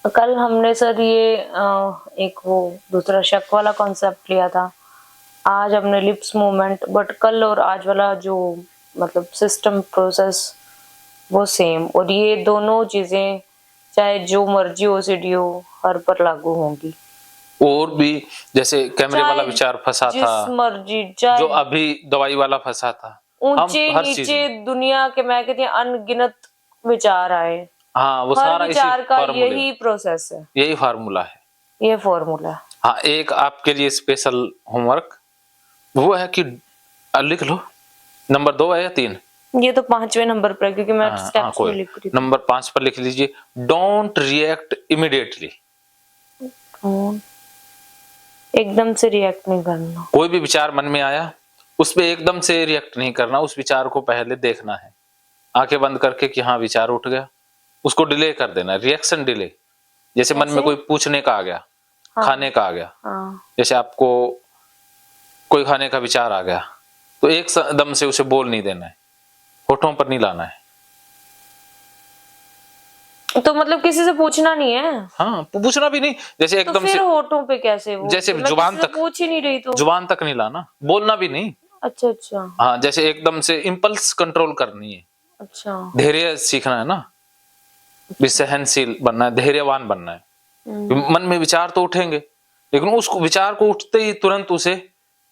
कल हमने सर ये एक वो दूसरा शक वाला कॉन्सेप्ट लिया था। आज हमने लिप्स मूवमेंट, बट कल और आज वाला जो मतलब सिस्टम प्रोसेस वो सेम, और ये दोनों चीजें चाहे जो मर्जी ओसीडी हो हर पर लागू होंगी। और भी जैसे कैमरे वाला चाहे विचार फंसा था, जिस मर्जी, जो चाहे अभी दवाई वाला फंसा था, हम ऊंचे हर चीज नीचे में, दुनिया के मैं कहती हूँ अनगिनत विचार आए, हाँ वो हर सारा इसी विचार का फार्मूले, यही प्रोसेस है, यही फार्मूला है। ये फॉर्मूला। हाँ, एक आपके लिए स्पेशल होमवर्क वो है कि लिख लो, नंबर 2 है या 3? ये तो 5वें नंबर पर है, क्योंकि मैं हाँ स्टेप्स में कोई, लिख रही नंबर 5 पर लिख लीजिए, डोंट रिएक्ट इमीडिएटली। थी। एकदम से रिएक्ट नहीं करना। कोई भी विचार मन में आया उस पे एकदम से रिएक्ट नहीं करना, उस विचार को पहले देखना है आंखें बंद करके कि हाँ विचार उठ गया, उसको डिले कर देना, रिएक्शन डिले। जैसे मन में कैसे? कोई पूछने का आ गया, हाँ खाने का आ गया, हाँ जैसे आपको कोई खाने का विचार आ गया तो एक दम से उसे बोल नहीं देना है, होठों पर नहीं लाना है। तो मतलब किसी से पूछना नहीं है? हाँ पूछना भी नहीं, जैसे तो एकदम फिर से, होठों पे कैसे वो, जैसे तो मैं जुबान किसी से तक, पूछ ही नहीं रही तो। जुबान तक नहीं लाना, बोलना भी नहीं। अच्छा अच्छा हाँ जैसे एकदम से इम्पल्स कंट्रोल करनी है, अच्छा। धैर्य सीखना है ना, भी सहनशील बनना है, धैर्यवान बनना है। मन में विचार तो उठेंगे लेकिन उस विचार को उठते ही तुरंत उसे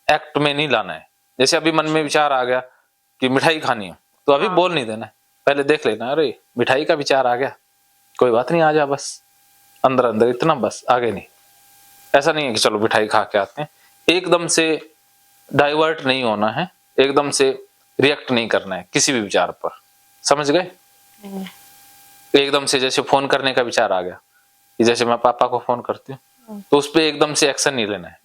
एक्ट में नहीं लाना है। जैसे अभी मन में विचार आ गया कि मिठाई खानी है तो अभी हाँ बोल नहीं देना है, पहले देख लेना, अरे मिठाई का विचार आ गया, कोई बात नहीं, आ जा बस, अंदर अंदर इतना बस, आगे नहीं। ऐसा नहीं है कि चलो मिठाई खा के आते हैं, एकदम से डाइवर्ट नहीं होना है, एकदम से रिएक्ट नहीं करना है किसी भी विचार पर, समझ गए? एकदम से जैसे फोन करने का विचार आ गया कि जैसे मैं पापा को फोन करती हूँ तो उस पर एकदम से एक्शन नहीं लेना है।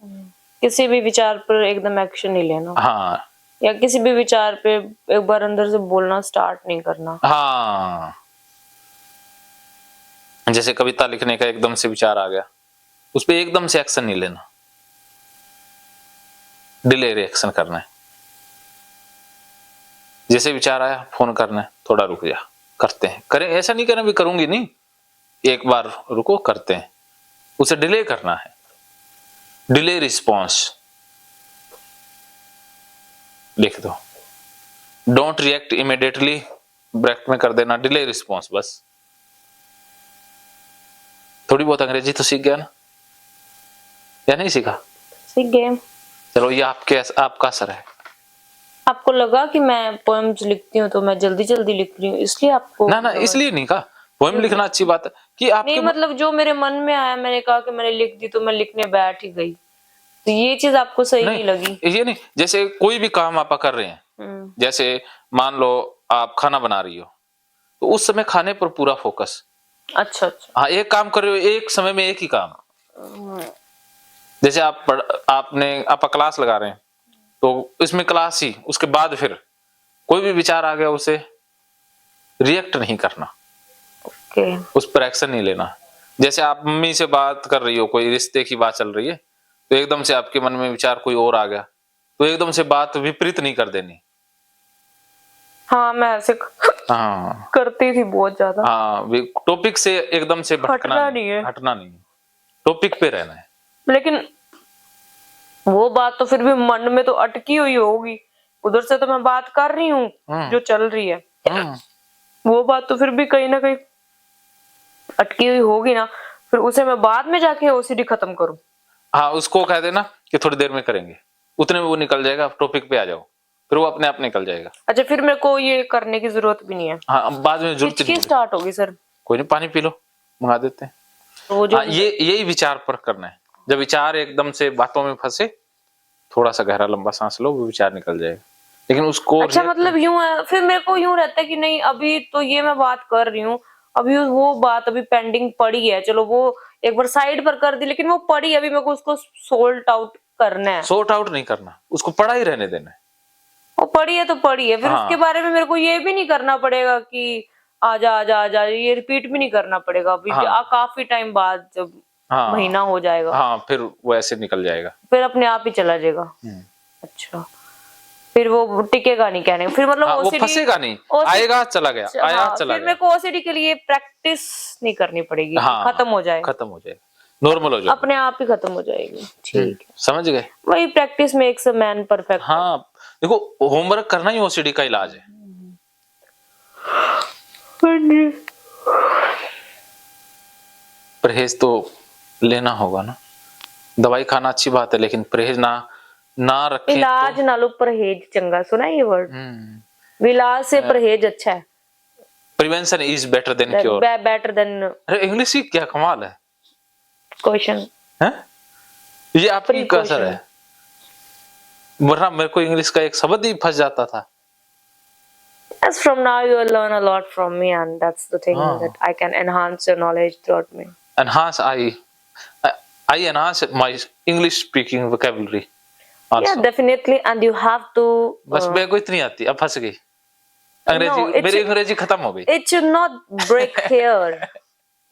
किसी भी विचार पर एकदम एक्शन नहीं लेना। हाँ या किसी भी विचार पे एक बार अंदर से बोलना स्टार्ट नहीं करना। हाँ, जैसे कविता लिखने का एकदम से विचार आ गया, उस पर एकदम से एक्शन नहीं लेना, डिले रिएक्शन करना है। जैसे विचार आया फोन करना है, थोड़ा रुक जा, करते हैं, करें, ऐसा नहीं करना भी करूंगी नहीं, एक बार रुको करते हैं, उसे डिले करना है, डिले रिस्पॉन्स लिख दो, डोंट रिएक्ट इमीडिएटली ब्रैकेट में कर देना, डिले रिस्पॉन्स बस। थोड़ी बहुत अंग्रेजी तो सीख गया ना, या नहीं सीखा? सीख गए। चलो ये आपका असर है। आपको लगा कि मैं पोएम्स लिखती हूँ तो मैं जल्दी जल्दी लिख रही हूँ, इसलिए आपको ना इसलिए नहीं कहा, पोएम लिखना अच्छी बात है कि आपके नहीं, मतलब जो मेरे मन में आया मैंने कहा कि मैंने लिख दी तो मैं लिखने बैठ ही गई, तो ये चीज आपको सही नहीं लगी? ये नहीं, जैसे कोई भी काम आप कर रहे हैं, जैसे मान लो आप खाना बना रही हो तो उस समय खाने पर पूरा फोकस। अच्छा अच्छा। हाँ एक काम कर रहे हो एक समय में एक ही काम, जैसे आप क्लास लगा रहे हैं तो इसमें क्लास ही, उसके बाद फिर कोई भी विचार आ गया उसे रिएक्ट नहीं करना, ओके। उस पर एक्शन नहीं लेना। जैसे आप मम्मी से बात कर रही हो, कोई रिश्ते की बात चल रही है तो एकदम से आपके मन में विचार कोई और आ गया तो एकदम से बात विपरीत नहीं कर देनी। हाँ मैं ऐसे हाँ करती थी बहुत ज्यादा। हाँ, टॉपिक से एकदम से भटकना नहीं है, हटना नहीं, टॉपिक पे रहना है। लेकिन वो बात तो फिर भी मन में तो अटकी हुई होगी, उधर से तो मैं बात कर रही हूँ जो चल रही है, वो बात तो फिर भी कहीं ना कहीं अटकी हुई होगी ना, फिर उसे मैं बाद में जाके ओसीडी खत्म करूं। हाँ उसको कह देना कि थोड़ी देर में करेंगे, उतने में वो निकल जाएगा, टॉपिक पे आ जाओ, फिर वो अपने आप निकल जाएगा। अच्छा फिर मेरे को ये करने की जरूरत भी नहीं है? हाँ बाद में जरूरत नहीं स्टार्ट होगी सर। कोई नहीं, पानी पी लो, मंगा देते हैं। तो जो हाँ ये यही विचार पर करना है, जब विचार एकदम से बातों में फंसे थोड़ा सा गहरा लंबा सांस लो, वो विचार निकल जाएगा, लेकिन उसको अच्छा मतलब यूं है, फिर मेरे को यूं रहता है कि नहीं अभी तो ये मैं बात कर रही हूँ, अभी वो बात अभी पेंडिंग पड़ी है, चलो वो एक बार साइड पर कर दी, लेकिन वो पड़ी अभी मेरे को उसको सोल्ट आउट करना है। सॉर्ट आउट नहीं करना, उसको पड़ा ही रहने देना है। वो पड़ी है तो पड़ी है, फिर हाँ उसके बारे में मेरे को ये भी नहीं करना पड़ेगा कि आजा आजा आजा, ये रिपीट भी नहीं करना पड़ेगा अभी। हाँ काफी टाइम बाद जब महीना हो जाएगा हाँ फिर वो ऐसे निकल जाएगा, फिर अपने आप ही चला जाएगा। अच्छा फिर वो टिकेगा नहीं कहने, फिर मतलब हाँ, वो ओसीडी फंसेगा नहीं, आएगा चला गया, आया हाँ, चला फिर गया। मेरे को ओसीडी के लिए प्रैक्टिस नहीं करनी पड़ेगी, हाँ, खत्म हो जाए, खत्म हो जाएगा, नॉर्मल हो जाएगा। अपने आप ही खत्म हो जाएगी। ठीक है, समझ गए? वही practice makes a man perfect. हाँ, देखो होमवर्क करना ही ओसीडी का इलाज है। परहेज तो लेना होगा ना, दवाई खाना अच्छी बात है, लेकिन परहेज ना रखें इलाज नालों परहेज चंगा, सुना है ये वर्ड? इलाज से परहेज अच्छा है, prevention is better than cure. Better than. अरे इंग्लिश की क्या कमाल है, क्वेश्चन हैं? ये आपकी कसर है, वरना मेरे को इंग्लिश का एक शब्द ही फंस जाता था। As from now you will learn a lot from me, and that's the thing that I can enhance your knowledge throughout me. Enhance, I enhance my English speaking vocabulary also. Yeah, definitely, and you have to. बस मेरे को इतनी आती, अब फंस गई अंग्रेजी। No, मेरी अंग्रेजी खत्म हो गई। It should not break here.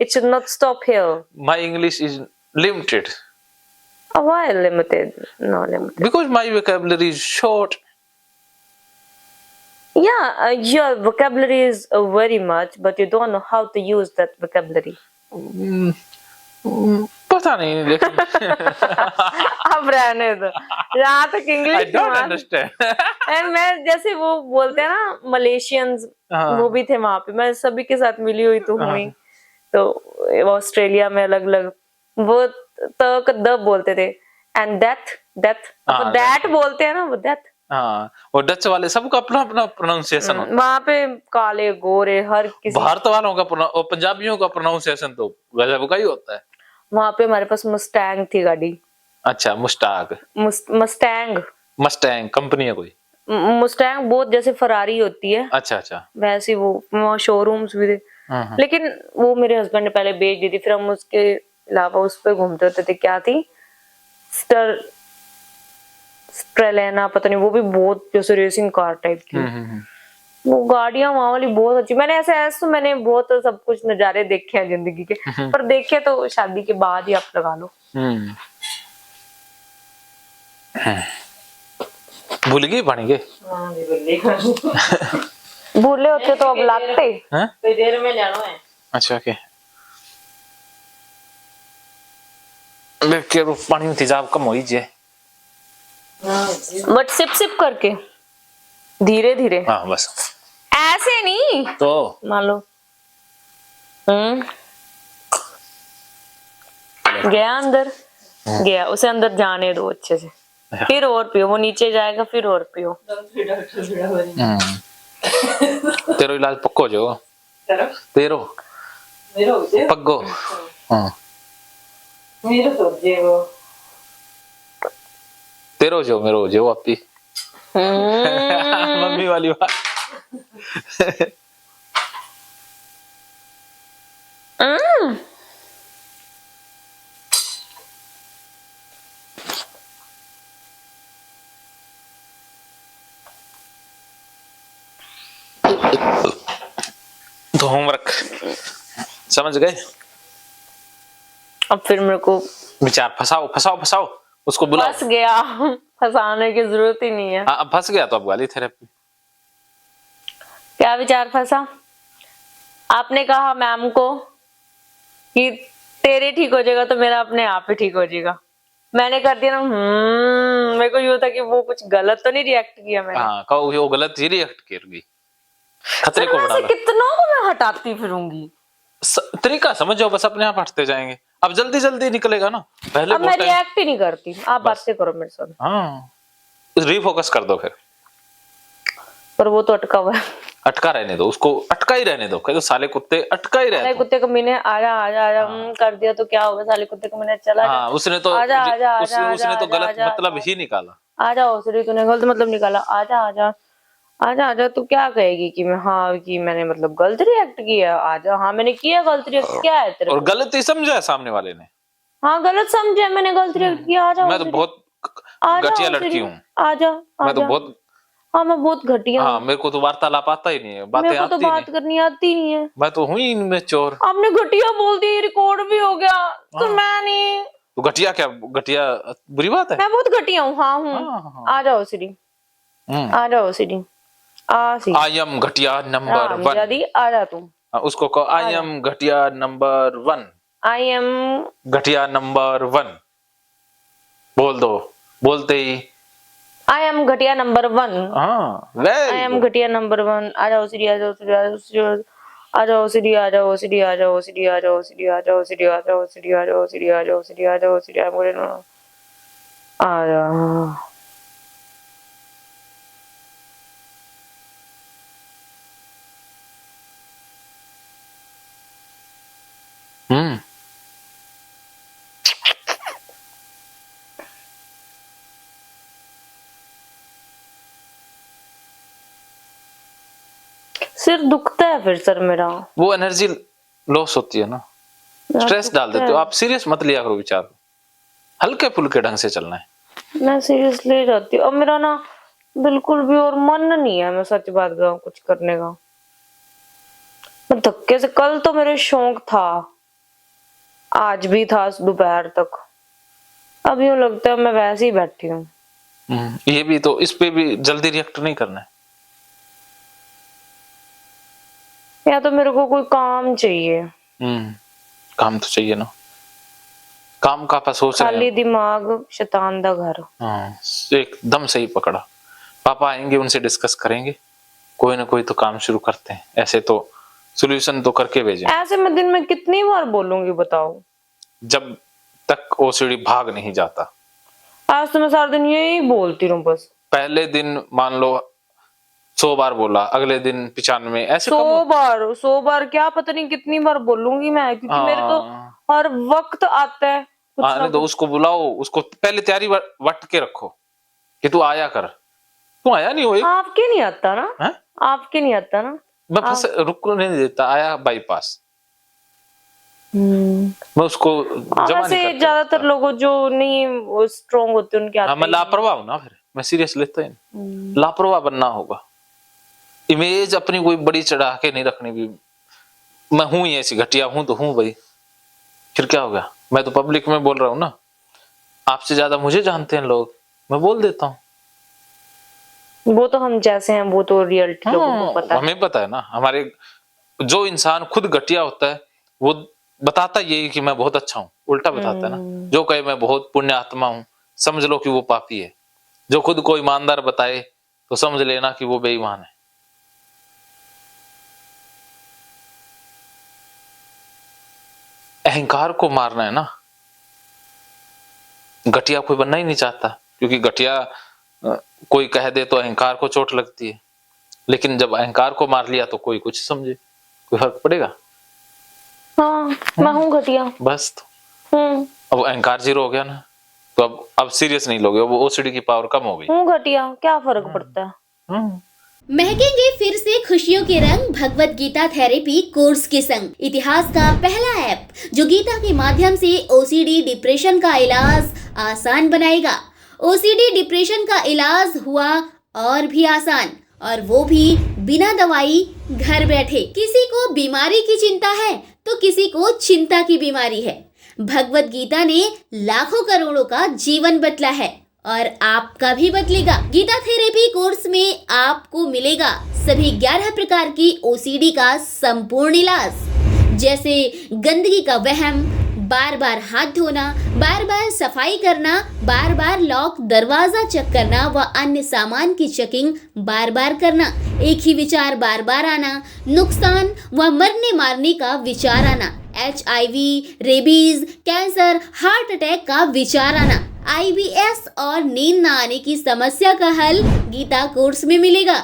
It should not stop here. My English is limited. Why limited? No limited. Because my vocabulary is short. Yeah, your vocabulary is very much, but you don't know how to use that vocabulary. पता नहीं, लेकिन अब रहने दो, जहाँ तक I English don't understand. And मैं जैसे वो बोलते हैं ना मलेशियंस, वो भी थे वहां पे, मैं सभी के साथ मिली हुई तो हुई, तो ऑस्ट्रेलिया में अलग अलग वो तक द बोलते थे, एंड डेथ डेथ दैट बोलते हैं ना, वो डेथ। हाँ, और डच वाले सबका अपना अपना प्रोनाउंसिएशन होता है। वहां पे काले गोरे हर किसी, भारत वालों का और पंजाबियों का प्रोनाउंसिएशन तो गजब का ही होता है। वहां पे हमारे पास मुस्टैंग थी गाड़ी। अच्छा, मुस्टाग, मस्टैंग, मस्टैंग कंपनी है कोई? मुस्टैंग बहुत जैसे फरारी होती है, अच्छा अच्छा, वैसे वो शोरूम्स भी थे, लेकिन वो मेरे हस्बैंड ने पहले बेच दी थी, फिर हम उसके अलावा उस पर घूमते होते थे। क्या थी, स्ट्रेलेना पता नहीं, वो भी बहुत जैसे रेसिंग कार टाइप की। वो गाड़ियां वहां वाली बहुत अच्छी, मैंने ऐसे तो मैंने बहुत सब कुछ नजारे देखे हैं जिंदगी के, पर देखे तो शादी के बाद ही आप लगा लो। भूल गई बन गए, भूले होते तो अब लागते। कोई देर में जाना है। अच्छा के देख के पानी में तेजाब कम हो ही जाए, बट सिप सिप करके धीरे धीरे। हाँ बस ऐसे नहीं तो मान लो गया अंदर, गया उसे अंदर जाने दो अच्छे से, फिर और पियो, वो नीचे जाएगा फिर और पियो। तेरो इलाज पक्को जो तेरो पक्को। हाँ तेरो जो मेरो जो अपी मम्मी वाली बात। तो होमवर्क समझ गए? अब फिर मेरे को विचार फंसाओ फंसाओ फंसाओ, उसको बुलाओ। फंस गया, फंसाने की जरूरत ही नहीं है। हाँ अब फंस गया तो अब गाली थेरेपी। क्या विचार फंसा? आपने कहा मैम को कि तेरे ठीक हो जाएगा तो मेरा अपने आप ही ठीक हो जाएगा, मैंने कर दिया ना। मेरे को ये था कि वो कुछ गलत तो नहीं रिएक्ट किया मैंने। हाँ कहो वो गलत ही रिएक्ट करेगी, खतरे को बढ़ा। कितनों को मैं हटाती फिरूंगी, तरीका समझो, बस अपने आप हटते जाएंगे। अब जल्दी जल्दी निकलेगा ना, पहले अब मैं रिएक्ट ही नहीं करती, आप बातें करो मेरे साथ। हाँ रिफोकस कर दो फिर। पर वो तो अटका हुआ है, अटका रहने दो उसको, अटका ही रहने दो। कह दो साले कुत्ते अटका ही रहने दो। कुत्ते को मैंने आजा आजा आजा कर दिया तो क्या होगा, साले कुत्ते को मैंने चला। हाँ उसने तो आजा आजा आजा उसने तो गलत मतलब ही निकाला। आजा उसने तूने गलत मतलब निकाला, आजा आजा आजा आजा, तू क्या कहेगी कि मैं हाँ कि मैंने मतलब गलत रिएक्ट किया? आजा, हाँ मैंने किया गलत रिएक्ट, क्या है तेरे? और गलत ही समझा सामने वाले ने। हाँ गलत समझा, मैंने गलत रिएक्ट किया। आजा, मैं तो बहुत घटिया लड़की हूँ। आजा, मैं तो बहुत, हाँ मैं बहुत घटिया हूँ। हाँ मेरे को तो वार्तालाप आता ही नहीं है, बातें मेरे को तो आती बात करनी आती नहीं है। मैं तो हुई इनमें चोर। आपने घटिया बोल दिया, रिकॉर्ड भी हो गया तो मैं नहीं। तो घटिया क्या, घटिया बुरी बात है? मैं बहुत घटिया हूँ। हाँ हूँ। आ जाओ श्री, आ जाओ सीढ़ी आ सी आई एम घटिया नंबर वन। जादी आ जा तुम। उसको कहो आई एम घटिया नंबर वन। आई एम घटिया नंबर वन बोल दो, बोलते ही आई एम घटिया नंबर वन। हाँ आई एम घटिया नंबर वन। आ जाओ सीढ़ी आ जाओ सीढ़ी आ जाओ सीढ़ी आ जाओ सीढ़ी आ जाओ सीढ़ी आ जाओ सीढ़ी आ जाओ सीढ़ी आ जाओ सीढ़ी आ जाओ सीढ़ी आ जाओ सीढ़ी आ जाओ सीढ़ी आ जाओ सीढ़ी आ जाओ। सिर दुखता है फिर सर मेरा। वो एनर्जी लॉस होती है ना, स्ट्रेस डाल देते हो आप। सीरियस मत लिया करो विचार, हल्के फुल्के ढंग से चलना है। मैं सीरियस ले जाती हूँ। अब मेरा ना बिल्कुल भी और मन नहीं है, मैं सच बात बताऊं, कुछ करने का। मैं धक्के से, कल तो मेरे शौक था, आज भी था दोपहर तक, अब यूं लगता है मैं वैसे ही बैठी हूँ। ये भी तो, इस पे भी जल्दी रिएक्ट नहीं करना है। या तो मेरे को कोई काम चाहिए। काम तो चाहिए ना, काम का सोच रहे हैं। खाली दिमाग शैतान दा घर। हाँ, एकदम सही पकड़ा। पापा आएंगे, उनसे डिस्कस करेंगे, कोई ना कोई तो काम शुरू करते हैं। ऐसे तो सॉल्यूशन तो करके भेजें। ऐसे मैं दिन में कितनी बार बोलूंगी बताओ, जब तक ओसीडी भाग नहीं जाता। आज तो मैं सारा दिन यही बोलती रहूं बस। पहले दिन मान लो 100 बार बोला, अगले दिन 95, ऐसे 100 बार क्या, पता नहीं कितनी बार बोलूंगी मैं, क्योंकि मेरे को हर वक्त आता है कुछ ना तो उसको बुलाओ, उसको पहले तैयारी वट के रखो कि तू आया कर। तू आया नहीं हो। आपके नहीं आता ना है? आपके नहीं आता ना। मैं फंस रुक नहीं देता, आया बाईपास। मैं उसको जमा नहीं करता। ज्यादातर लोगों जो नहीं स्ट्रॉन्ग होते उनके आते। मैं लापरवाह हूं ना, फिर मैं सीरियस लेता ही नहीं। लापरवाह बनना होगा। इमेज अपनी कोई बड़ी चढ़ा के नहीं रखनी भी। मैं हूं ही ऐसी, घटिया हूं तो हूं भाई, फिर क्या हो गया। मैं तो पब्लिक में बोल रहा हूं ना, आपसे ज्यादा मुझे जानते हैं लोग, मैं बोल देता हूं। वो तो हम जैसे हैं, वो तो रियलिटी लोगों को पता है। हमें पता है ना। हमारे जो इंसान खुद घटिया होता है वो बताता यही कि मैं बहुत अच्छा हूं, उल्टा बताता है ना। जो कहे मैं बहुत पुण्य आत्मा हूं, समझ लो कि वो पापी है। जो खुद को ईमानदार बताए तो समझ लेना कि वो बेईमान है। अहंकार को मारना है ना। घटिया कोई बनना ही नहीं चाहता, क्योंकि घटिया कोई कह दे तो अहंकार को चोट लगती है। लेकिन जब अहंकार को मार लिया तो कोई कुछ समझे, कोई फर्क पड़ेगा? हाँ, मैं हूँ घटिया बस। तो अब अहंकार जीरो हो गया ना, तो अब सीरियस नहीं लोगे, वो ओसीडी की पावर कम हो गई। हूँ घटिया, क्या फर्क पड़ता है। महकेंगे फिर से खुशियों के रंग भगवत गीता थेरेपी कोर्स के संग। इतिहास का पहला ऐप जो गीता के माध्यम से ओसीडी डिप्रेशन का इलाज आसान बनाएगा। ओसीडी डिप्रेशन का इलाज हुआ और भी आसान, और वो भी बिना दवाई, घर बैठे। किसी को बीमारी की चिंता है तो किसी को चिंता की बीमारी है। भगवत गीता ने लाखों करोड़ों का जीवन बदला है और आपका भी बदलेगा। गीता थेरेपी कोर्स में आपको मिलेगा सभी 11 प्रकार की ओसीडी का संपूर्ण इलाज, जैसे गंदगी का वहम, बार बार हाथ धोना, बार बार सफाई करना, बार बार लॉक दरवाजा चेक करना व अन्य सामान की चेकिंग बार बार करना, एक ही विचार बार बार आना, नुकसान व मरने मारने का विचार आना, HIV, rabies, cancer, heart attack का विचार आना, IBS और नींद न आने की समस्या का हल गीता कोर्स में मिलेगा।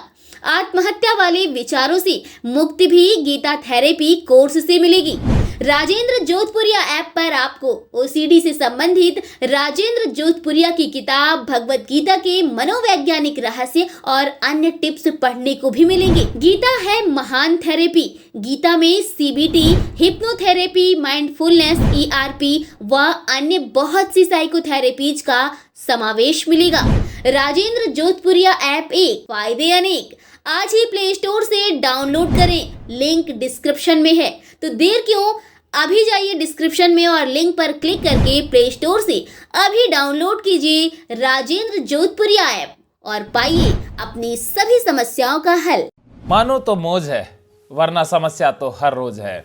आत्महत्या वाले विचारों से मुक्ति भी गीता थेरेपी कोर्स से मिलेगी। राजेंद्र जोधपुरिया ऐप पर आपको ओसीडी से संबंधित राजेंद्र जोधपुरिया की किताब भगवत गीता के मनोवैज्ञानिक रहस्य और अन्य टिप्स पढ़ने को भी मिलेंगे। गीता है महान थेरेपी। गीता में CBT, हिप्नोथेरेपी, माइंडफुलनेस, ERP व अन्य बहुत सी साइकोथेरेपीज का समावेश मिलेगा। राजेंद्र जोधपुरिया ऐप एक, फायदे अनेक। आज ही प्ले स्टोर से डाउनलोड करें, लिंक डिस्क्रिप्शन में है। तो देर क्यों, अभी जाइए डिस्क्रिप्शन में और लिंक पर क्लिक करके प्ले स्टोर से अभी डाउनलोड कीजिए राजेंद्र जोधपुरिया ऐप। और पाइए अपनी सभी समस्याओं का हल। मानो तो मौज है, वरना समस्या तो हर रोज है।